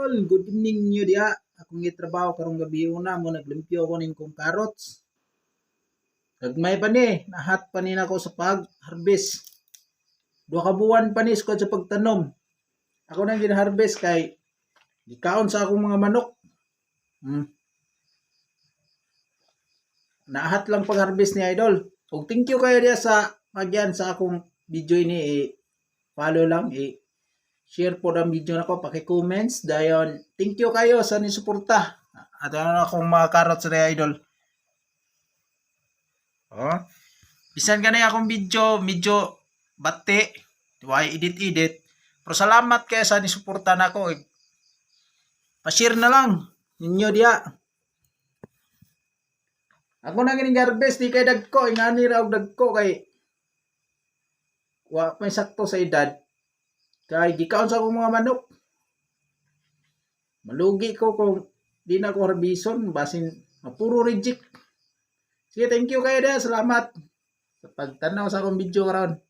idol, good evening nyo diha. Akong gitrabaho karong gabi una mo naglimpyo ko ning kong carrots. Gagmay pa ni, nahat pa ni nako sa pag-harvest. 2 ka buwan pa ni sa pagtanom. Ako nang gin-harvest kay gikaon sa akong mga manok. Nahat lang pag-harvest ni idol. Ug thank you kayo diha sa magyan sa akong video ini follow lang share po ang video nako, paki-comments dayon. Thank you kayo sa nisuporta. At ano akong mga carrots na idol. Oh. Bisan gani akong video, medyo bati, why edit. Pero salamat kayo sa nisuporta nako. Pa-share na lang ninyo diya. Ako na gining harvest di kay dagko, ingani ra og dagko kay wa may sakto sa edad. Kay gikaon sa akong mga manok. Malugi ko kung di na ko harbison, basin puro reject. Sige, thank you kayo dahil. Salamat sa pagtanaw sa akong video karon.